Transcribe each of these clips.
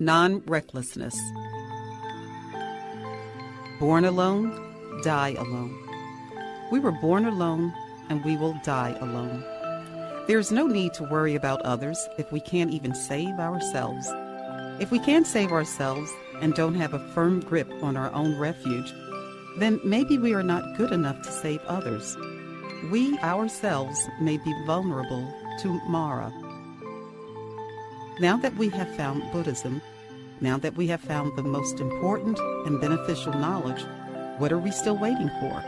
Non-recklessness. Born alone, die alone. We were born alone, and we will die alone. There is no need to worry about others if we can't even save ourselves. If we can't save ourselves and don't have a firm grip on our own refuge, then maybe we are not good enough to save others. We ourselves may be vulnerable to Mara. Now that we have found Buddhism, now that we have found the most important and beneficial knowledge, what are we still waiting for?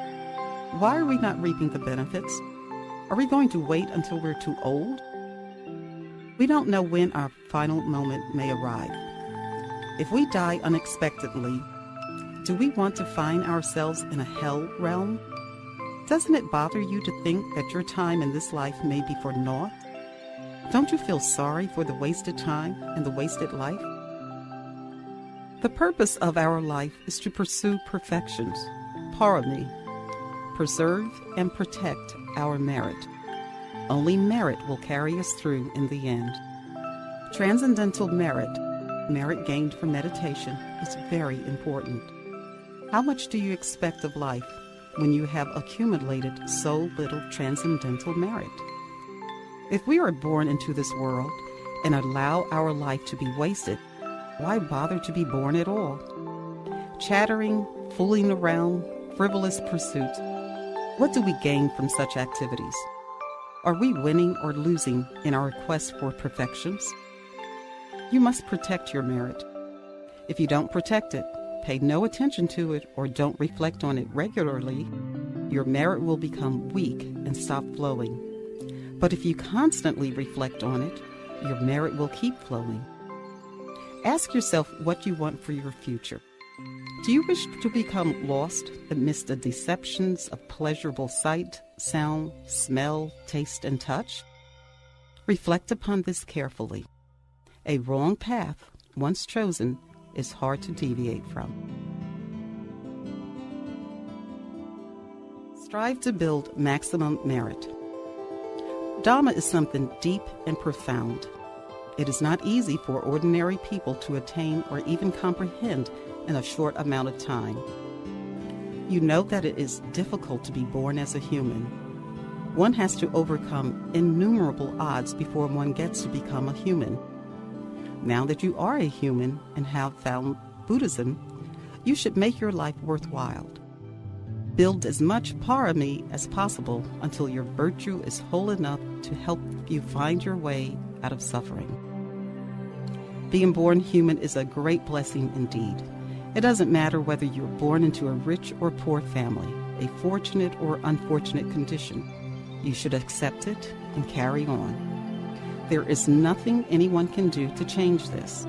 Why are we not reaping the benefits? Are we going to wait until we're too old? We don't know when our final moment may arrive. If we die unexpectedly, do we want to find ourselves in a hell realm? Doesn't it bother you to think that your time in this life may be for naught? Don't you feel sorry for the wasted time and the wasted life? The purpose of our life is to pursue perfections, parami, preserve and protect our merit. Only merit will carry us through in the end. Transcendental merit gained from meditation, is very important. How much do you expect of life when you have accumulated so little transcendental merit? If we are born into this world and allow our life to be wasted, why bother to be born at all? Chattering, fooling around, frivolous pursuits, what do we gain from such activities? Are we winning or losing in our quest for perfections? You must protect your merit. If you don't protect it, pay no attention to it, or don't reflect on it regularly, your merit will become weak and stop flowing. But if you constantly reflect on it, your merit will keep flowing. Ask yourself what you want for your future. Do you wish to become lost amidst the deceptions of pleasurable sight, sound, smell, taste, and touch? Reflect upon this carefully. A wrong path, once chosen, is hard to deviate from. Strive to build maximum merit. Dhamma is something deep and profound. It is not easy for ordinary people to attain or even comprehend in a short amount of time. You know that it is difficult to be born as a human. One has to overcome innumerable odds before one gets to become a human. Now that you are a human and have found Buddhism, you should make your life worthwhile. Build as much parami as possible until your virtue is whole enough to help you find your way out of suffering. Being born human is a great blessing indeed. It doesn't matter whether you're born into a rich or poor family, a fortunate or unfortunate condition. You should accept it and carry on. There is nothing anyone can do to change this.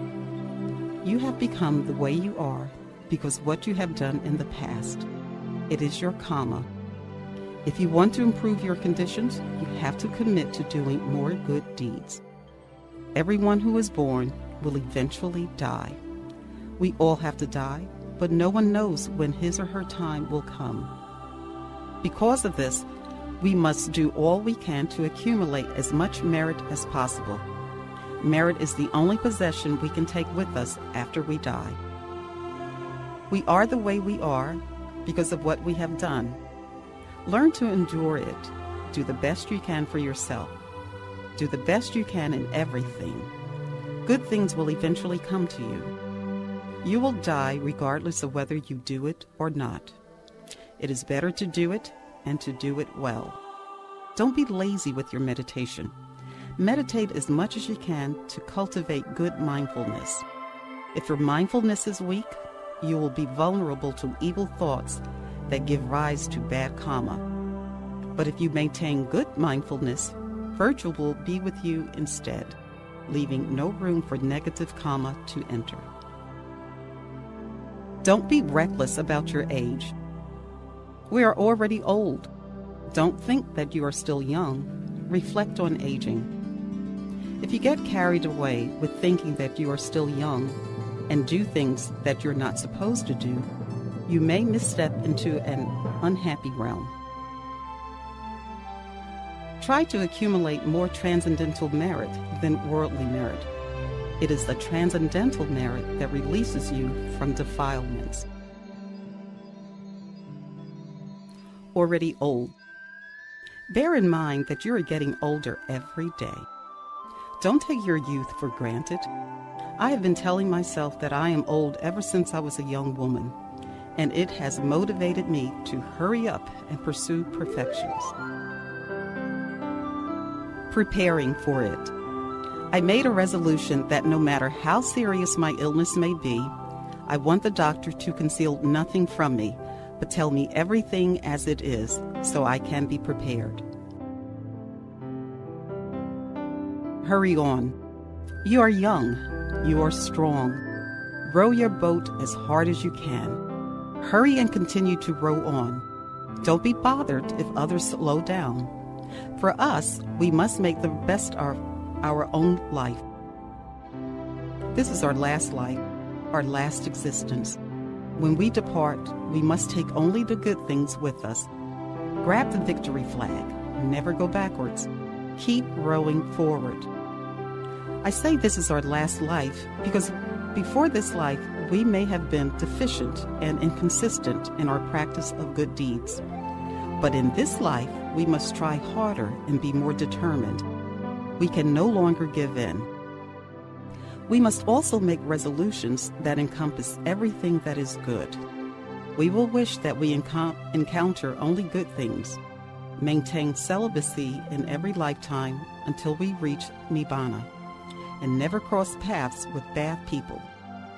You have become the way you are because what you have done in the past. It is your karma. If you want to improve your conditions, you have to commit to doing more good deeds. Everyone who is born will eventually die. We all have to die, but no one knows when his or her time will come. Because of this, we must do all we can to accumulate as much merit as possible. Merit is the only possession we can take with us after we die. We are the way we are because of what we have done. Learn to endure it. Do the best you can for yourself. Do the best you can in everything. Good things will eventually come to you. You will die regardless of whether you do it or not. It is better to do it and to do it well. Don't be lazy with your meditation. Meditate as much as you can to cultivate good mindfulness. If your mindfulness is weak, you will be vulnerable to evil thoughts that give rise to bad karma. But if you maintain good mindfulness, virtue will be with you instead, leaving no room for negative karma to enter. Don't be reckless about your age. We are already old. Don't think that you are still young. Reflect on aging. If you get carried away with thinking that you are still young and do things that you're not supposed to do, you may misstep into an unhappy realm. Try to accumulate more transcendental merit than worldly merit. It is the transcendental merit that releases you from defilements. Already old. Bear in mind that you are getting older every day. Don't take your youth for granted. I have been telling myself that I am old ever since I was a young woman, and it has motivated me to hurry up and pursue perfections. Preparing for it. I made a resolution that no matter how serious my illness may be, I want the doctor to conceal nothing from me, but tell me everything as it is so I can be prepared. Hurry on. You are young. You are strong. Row your boat as hard as you can. Hurry and continue to row on. Don't be bothered if others slow down. For us, we must make the best of our own life. This is our last life, our last existence. When we depart, we must take only the good things with us. Grab the victory flag. Never go backwards. Keep rowing forward. I say this is our last life because before this life, we may have been deficient and inconsistent in our practice of good deeds. But in this life, we must try harder and be more determined. We can no longer give in. We must also make resolutions that encompass everything that is good. We will wish that we encounter only good things, maintain celibacy in every lifetime until we reach Nibbana, and never cross paths with bad people,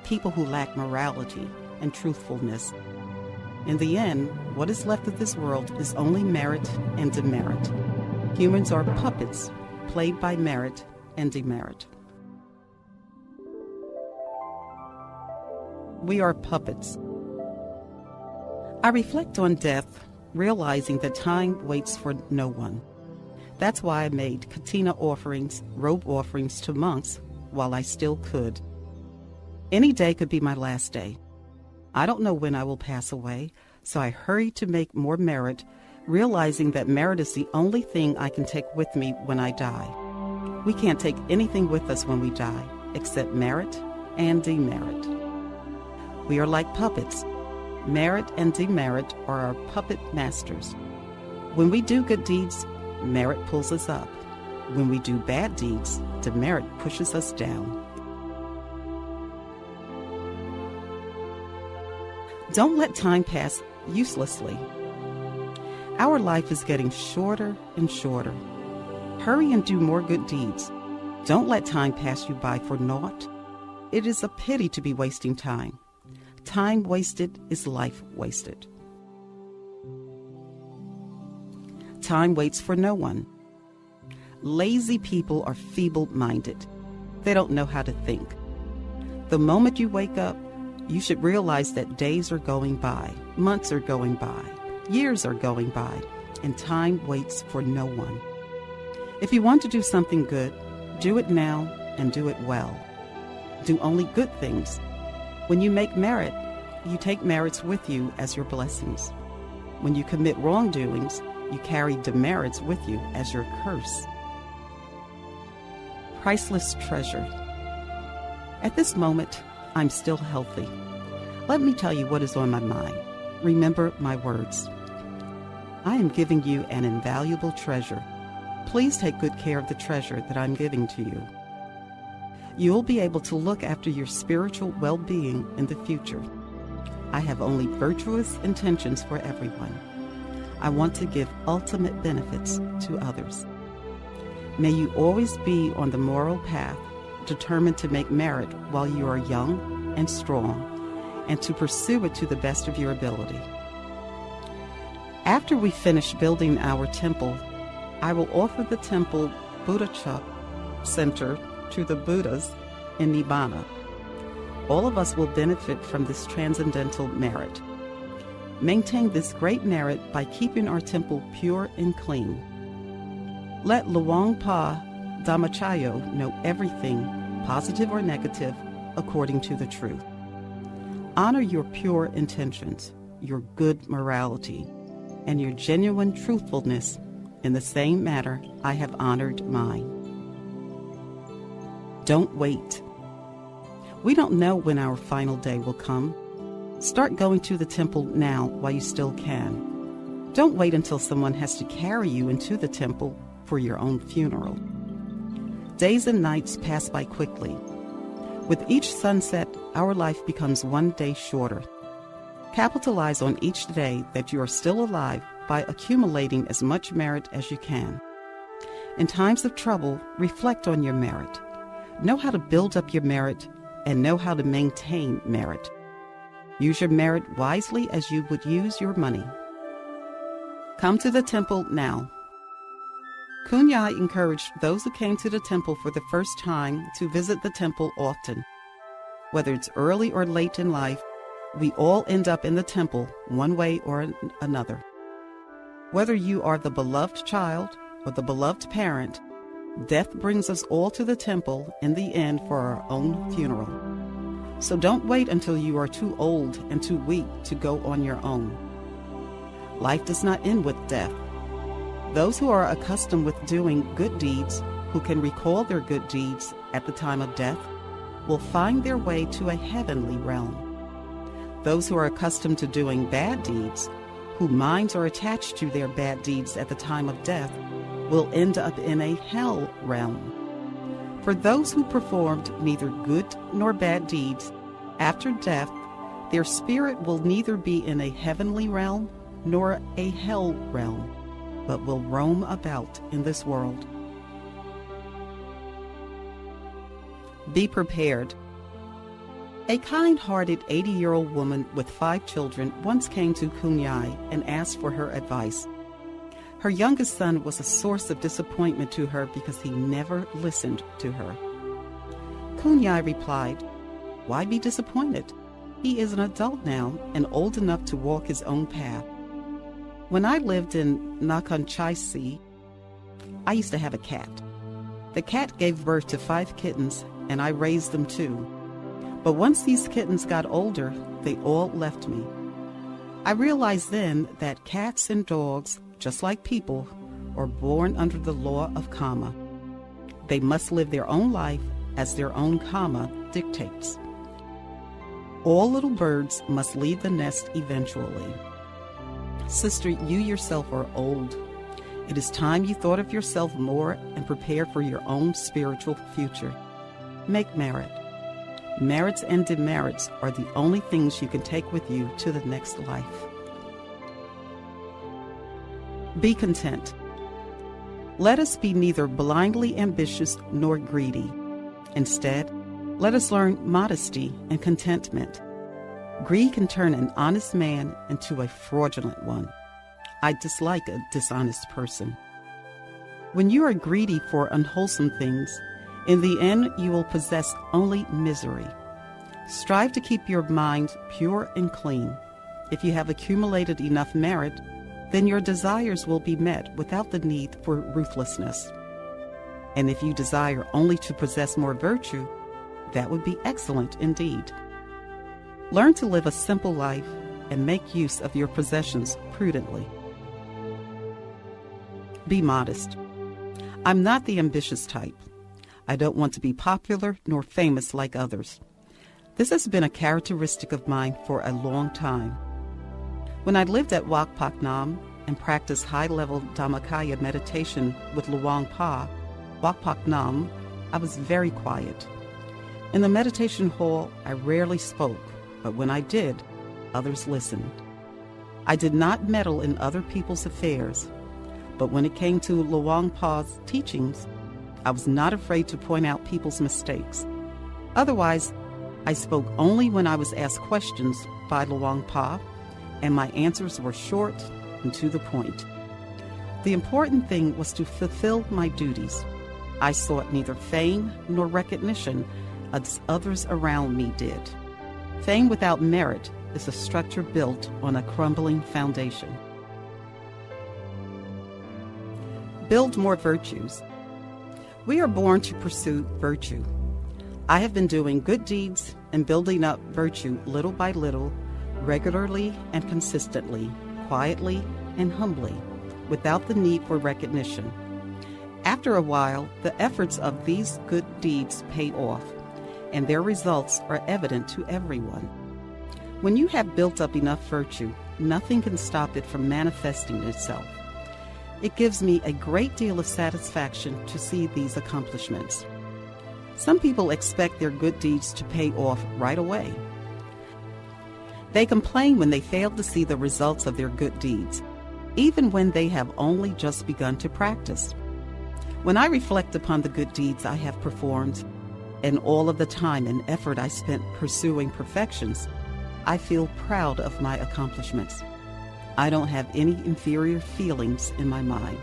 people who lack morality and truthfulness. In the end, what is left of this world is only merit and demerit. Humans are puppets played by merit and demerit. We are puppets. I reflect on death, realizing that time waits for no one. That's why I made katina offerings, robe offerings to monks while I still could. Any day could be my last day. I don't know when I will pass away, so I hurry to make more merit, realizing that merit is the only thing I can take with me when I die. We can't take anything with us when we die, except merit and demerit. We are like puppets. Merit and demerit are our puppet masters. When we do good deeds, merit pulls us up. When we do bad deeds, demerit pushes us down. Don't let time pass uselessly. Our life is getting shorter and shorter. Hurry and do more good deeds. Don't let time pass you by for naught. It is a pity to be wasting time. Time wasted is life wasted. Time waits for no one. Lazy people are feeble-minded. They don't know how to think. The moment you wake up, you should realize that days are going by, months are going by, years are going by, and time waits for no one. If you want to do something good, do it now and do it well. Do only good things. When you make merit, you take merits with you as your blessings. When you commit wrongdoings, you carry demerits with you as your curse. Priceless treasure. At this moment, I'm still healthy. Let me tell you what is on my mind. Remember my words. I am giving you an invaluable treasure. Please take good care of the treasure that I'm giving to you. You will be able to look after your spiritual well-being in the future. I have only virtuous intentions for everyone. I want to give ultimate benefits to others. May you always be on the moral path, determined to make merit while you are young and strong, and to pursue it to the best of your ability. After we finish building our temple, I will offer the temple Buddha Center to the Buddhas in Nibbana. All of us will benefit from this transcendental merit. Maintain this great merit by keeping our temple pure and clean. Let Luang Pa Dhammachayo know everything, positive or negative, according to the truth. Honor your pure intentions, your good morality, and your genuine truthfulness in the same manner I have honored mine. Don't wait. We don't know when our final day will come. Start going to the temple now while you still can. Don't wait until someone has to carry you into the temple for your own funeral. Days and nights pass by quickly. With each sunset, our life becomes one day shorter. Capitalize on each day that you are still alive by accumulating as much merit as you can. In times of trouble, reflect on your merit. Know how to build up your merit and know how to maintain merit. Use your merit wisely as you would use your money. Come to the temple now. Khun encouraged those who came to the temple for the first time to visit the temple often. Whether it's early or late in life, we all end up in the temple one way or another. Whether you are the beloved child or the beloved parent, death brings us all to the temple in the end for our own funeral. So don't wait until you are too old and too weak to go on your own. Life does not end with death. Those who are accustomed with doing good deeds, who can recall their good deeds at the time of death, will find their way to a heavenly realm. Those who are accustomed to doing bad deeds, whose minds are attached to their bad deeds at the time of death, will end up in a hell realm. For those who performed neither good nor bad deeds, after death, their spirit will neither be in a heavenly realm nor a hell realm, but will roam about in this world. Be prepared. A kind-hearted 80-year-old woman with 5 children once came to Khun and asked for her advice. Her youngest son was a source of disappointment to her because he never listened to her. Khun replied, "Why be disappointed? He is an adult now and old enough to walk his own path. When I lived in Nakhon-Chai-Si, I used to have a cat. The cat gave birth to 5 kittens, and I raised them too. But once these kittens got older, they all left me. I realized then that cats and dogs, just like people, are born under the law of karma. They must live their own life as their own karma dictates. All little birds must leave the nest eventually. Sister, you yourself are old. It is time you thought of yourself more and prepared for your own spiritual future. Make merit. Merits and demerits are the only things you can take with you to the next life. Be content. Let us be neither blindly ambitious nor greedy. Instead, let us learn modesty and contentment. Greed can turn an honest man into a fraudulent one. I dislike a dishonest person. When you are greedy for unwholesome things, in the end you will possess only misery. Strive to keep your mind pure and clean. If you have accumulated enough merit, then your desires will be met without the need for ruthlessness. And if you desire only to possess more virtue, that would be excellent indeed. Learn to live a simple life and make use of your possessions prudently. Be modest. I'm not the ambitious type. I don't want to be popular nor famous like others. This has been a characteristic of mine for a long time. When I lived at Wat Pak Nam and practiced high-level Dhammakaya meditation with Luang Pa, Wat Pak Nam, I was very quiet. In the meditation hall, I rarely spoke, but when I did, others listened. I did not meddle in other people's affairs, but when it came to Luang Pa's teachings, I was not afraid to point out people's mistakes. Otherwise, I spoke only when I was asked questions by Luang Pa, and my answers were short and to the point. The important thing was to fulfill my duties. I sought neither fame nor recognition as others around me did. Fame without merit is a structure built on a crumbling foundation. Build more virtues. We are born to pursue virtue. I have been doing good deeds and building up virtue little by little, regularly and consistently, quietly and humbly, without the need for recognition. After a while, the efforts of these good deeds paid off, and their results are evident to everyone. When you have built up enough virtue, nothing can stop it from manifesting itself. It gives me a great deal of satisfaction to see these accomplishments. Some people expect their good deeds to pay off right away. They complain when they fail to see the results of their good deeds, even when they have only just begun to practice. When I reflect upon the good deeds I have performed and all of the time and effort I spent pursuing perfections, I feel proud of my accomplishments. I don't have any inferior feelings in my mind.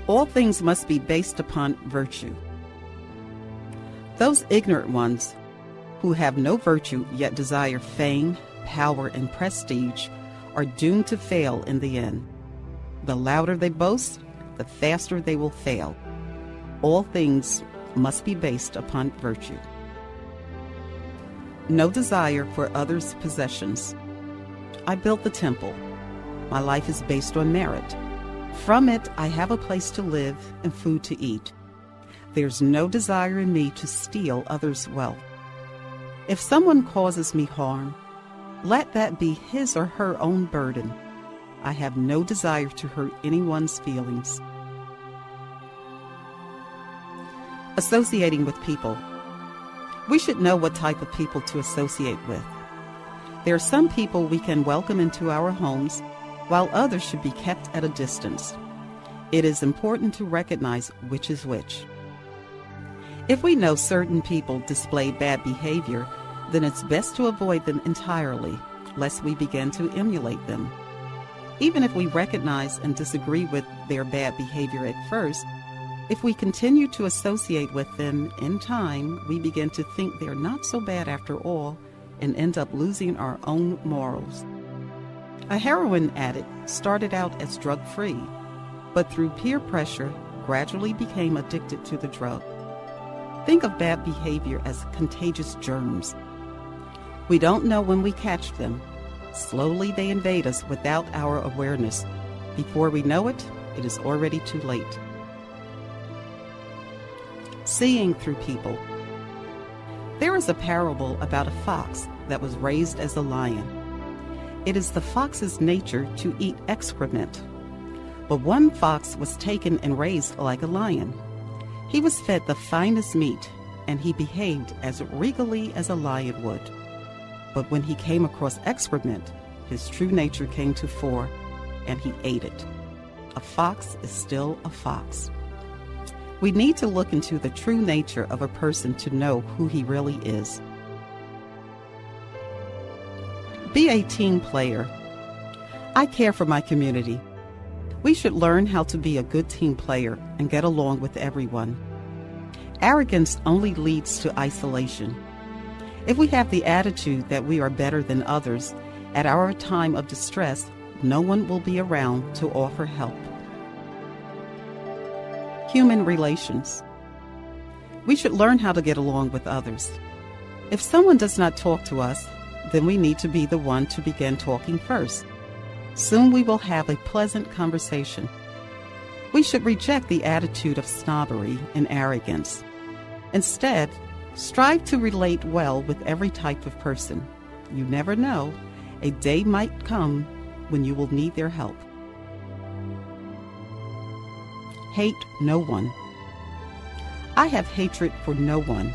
All things must be based upon virtue. Those ignorant ones who have no virtue yet desire fame, power, and prestige are doomed to fail in the end. The louder they boast, the faster they will fail. All things must be based upon virtue. No desire for others' possessions. I built the temple. My life is based on merit. From it, I have a place to live and food to eat. There's no desire in me to steal others' wealth. If someone causes me harm, let that be his or her own burden. I have no desire to hurt anyone's feelings. Associating with people. We should know what type of people to associate with. There are some people we can welcome into our homes, while others should be kept at a distance. It is important to recognize which is which. If we know certain people display bad behavior, then it's best to avoid them entirely, lest we begin to emulate them. Even if we recognize and disagree with their bad behavior at first, if we continue to associate with them in time, we begin to think they're not so bad after all and end up losing our own morals. A heroin addict started out as drug-free, but through peer pressure gradually became addicted to the drug. Think of bad behavior as contagious germs. We don't know when we catch them. Slowly they invade us without our awareness. Before we know it, it is already too late. Seeing through people. There is a parable about a fox that was raised as a lion. It is the fox's nature to eat excrement. But one fox was taken and raised like a lion. He was fed the finest meat, and he behaved as regally as a lion would. But when he came across excrement, his true nature came to fore, and he ate it. A fox is still a fox. We need to look into the true nature of a person to know who he really is. Be a team player. I care for my community. We should learn how to be a good team player and get along with everyone. Arrogance only leads to isolation. If we have the attitude that we are better than others, at our time of distress, no one will be around to offer help. Human relations. We should learn how to get along with others. If someone does not talk to us, then we need to be the one to begin talking first. Soon we will have a pleasant conversation. We should reject the attitude of snobbery and arrogance. Instead, strive to relate well with every type of person. You never know, a day might come when you will need their help. Hate no one. I have hatred for no one.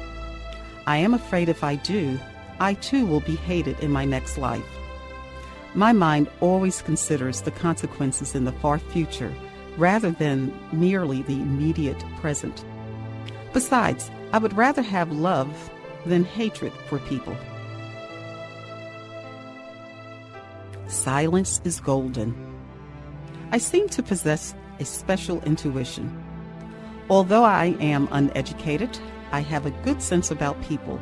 I am afraid if I do, I too will be hated in my next life. My mind always considers the consequences in the far future rather than merely the immediate present. Besides, I would rather have love than hatred for people. Silence is golden. I seem to possess a special intuition. Although I am uneducated, I have a good sense about people.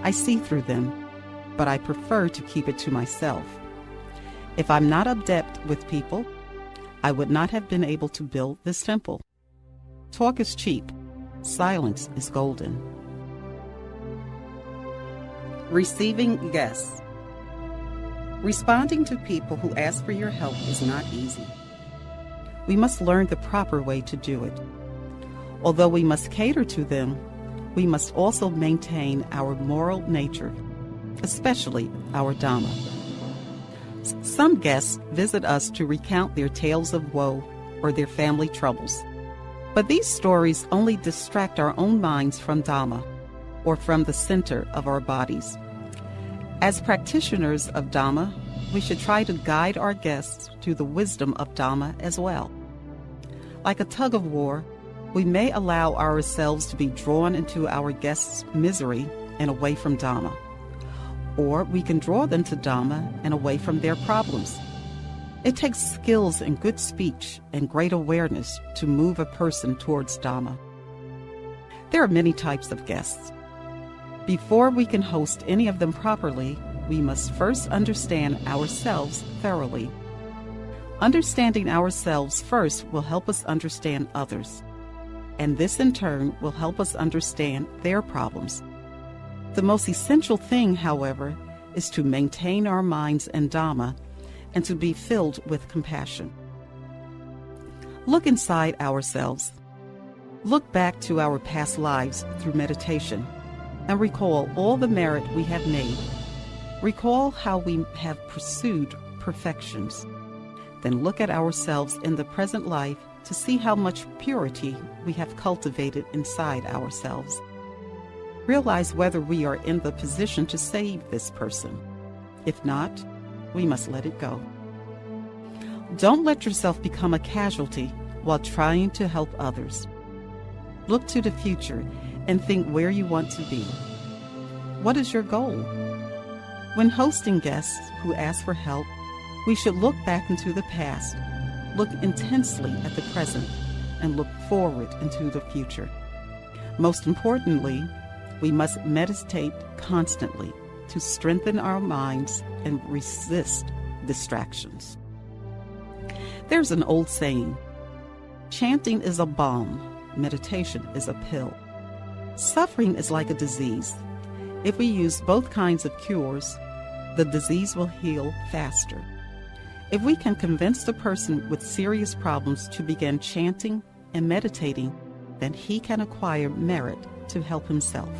I see through them, but I prefer to keep it to myself. If I'm not adept with people, I would not have been able to build this temple. Talk is cheap. Silence is golden. Receiving guests. Responding to people who ask for your help is not easy. We must learn the proper way to do it. Although we must cater to them, we must also maintain our moral nature, especially our Dhamma. Some guests visit us to recount their tales of woe or their family troubles. But these stories only distract our own minds from Dhamma, or from the center of our bodies. As practitioners of Dhamma, we should try to guide our guests to the wisdom of Dhamma as well. Like a tug of war, we may allow ourselves to be drawn into our guests' misery and away from Dhamma. Or we can draw them to Dhamma and away from their problems. It takes skills in good speech and great awareness to move a person towards Dhamma. There are many types of guests. Before we can host any of them properly, we must first understand ourselves thoroughly. Understanding ourselves first will help us understand others, and this in turn will help us understand their problems. The most essential thing, however, is to maintain our minds in Dhamma and to be filled with compassion. Look inside ourselves. Look back to our past lives through meditation and recall all the merit we have made. Recall how we have pursued perfections. Then look at ourselves in the present life to see how much purity we have cultivated inside ourselves. Realize whether we are in the position to save this person. If not, we must let it go. Don't let yourself become a casualty while trying to help others. Look to the future and think where you want to be. What is your goal? When hosting guests who ask for help, we should look back into the past, look intensely at the present, and look forward into the future. Most importantly, we must meditate constantly to strengthen our minds and resist distractions. There's an old saying, chanting is a balm, meditation is a pill. Suffering is like a disease. If we use both kinds of cures, the disease will heal faster. If we can convince the person with serious problems to begin chanting and meditating, then he can acquire merit to help himself.